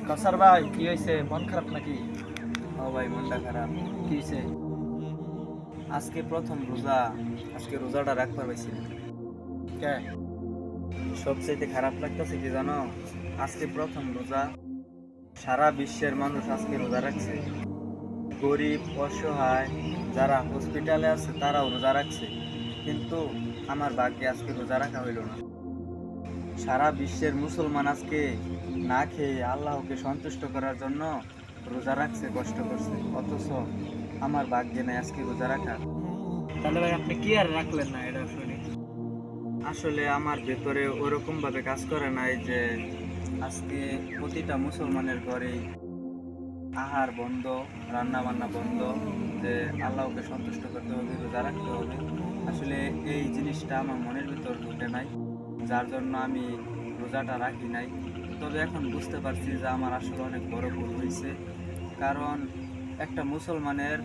কাসার ভাই কি হয়েছে? মন খারাপ নাকি? ও ভাই, মনটা খারাপ। কি হয়েছে? আজকে প্রথম রোজা, আজকে রোজাটা রাখতে পারছি না। কে? সবচেয়ে খারাপ লাগতেছে কি জানো? আজকে প্রথম রোজা, সারা বিশ্বের মানুষ আজকে রোজা রাখছে। গরিব অসহায় যারা হসপিটালে আছে তারাও রোজা রাখছে, কিন্তু আমার ভাগ্যে আজকে রোজা রাখা হইল না। সারা বিশ্বের মুসলমান আজকে না খেয়ে আল্লাহকে সন্তুষ্ট করার জন্য রোজা রাখছে, কষ্ট করছে, অথচ আমার ভাগ্যে নেই আজকে রোজা রাখা। তাহলে ভাই আপনি কি আর রাখলেন না এটা শুনি? আসলে আমার ভেতরে ওরকম ভাবে কাজ করে নাই যে আজকে প্রতিটা মুসলমানের ঘরেই আহার বন্ধ, রান্না বান্না বন্ধ, যে আল্লাহকে সন্তুষ্ট করতে হবে, রোজা রাখতে হবে। আসলে এই জিনিসটা আমার মনের ভিতর ঢুকে নাই, যার জন্য আমি রোজাটা রাখি নাই। তবে এখন বুঝতে পারছি যে আমার আসলে অনেক বড় ভুল হয়েছে। কারণ একটা মুসলমানের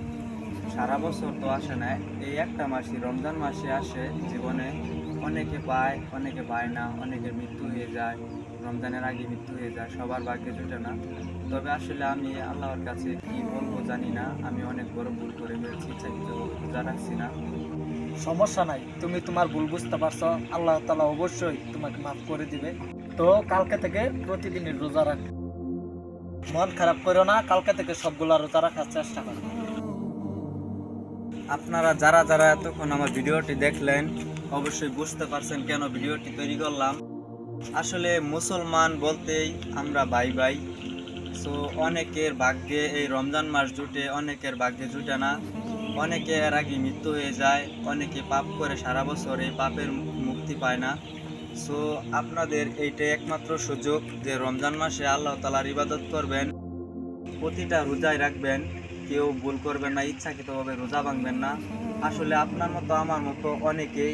সারা বছর তো আসে না, এই একটা মাসই রমজান মাসে আসে জীবনে। অনেকে পায়, অনেকে পায় না, অনেকের মৃত্যু হয়ে যায়, রমজানের আগে মৃত্যু হয়ে যায়, সবার ভাগ্যে জুটে না। তবে আসলে আমি আল্লাহর কাছে কি বলবো জানি না, আমি অনেক বড় ভুল করে ফেলছি, ইচ্ছাকৃত রোজা রাখছি না। সমস্যা নাই, তুমি তোমার ভুল বুঝতে পারছো, আল্লাহ তাআলা অবশ্যই তোমাকে মাফ করে দিবে। তো কালকে থেকে প্রতিদিনের রোজা রাখ, মন খারাপ করো না, কালকে থেকে সবগুলা রোজা রাখার চেষ্টা করো। আপনারা যারা যারা এতক্ষণ আমার ভিডিওটি দেখলেন, অবশ্যই বুঝতে পারছেন কেন ভিডিওটি তৈরি করলাম। আসলে মুসলমান বলতেই আমরা ভাই ভাই। সো অনেকের ভাগ্যে এই রমজান মাস জুটে, অনেকের ভাগ্যে জুটে না, অনেকে এর আগে মৃত্যু হয়ে যায়, অনেকে পাপ করে সারা বছর এই পাপের মুক্তি পায় না। সো আপনাদের এইটাই একমাত্র সুযোগ যে রমজান মাসে আল্লাহ তাআলার ইবাদত করবেন, প্রতিটা রোজাই রাখবেন, কেউ ভুল করবেন না, ইচ্ছাকৃতভাবে রোজা ভাঙবেন না। আসলে আপনার মতো আমার মতো অনেকেই,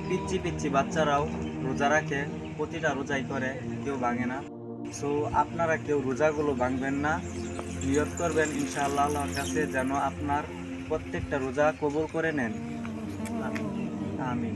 পিচ্ছি পিচ্ছি বাচ্চারাও রোজা রাখে, প্রতিটা রোজাই করে, কেউ ভাঙে না। সো আপনারা কেউ রোজাগুলো ভাঙবেন না, নিয়ত করবেন ইনশাআল্লাহ আল্লাহর কাছে যেন আপনার প্রত্যেকটা রোজা কবুল করে নেন। আমিন।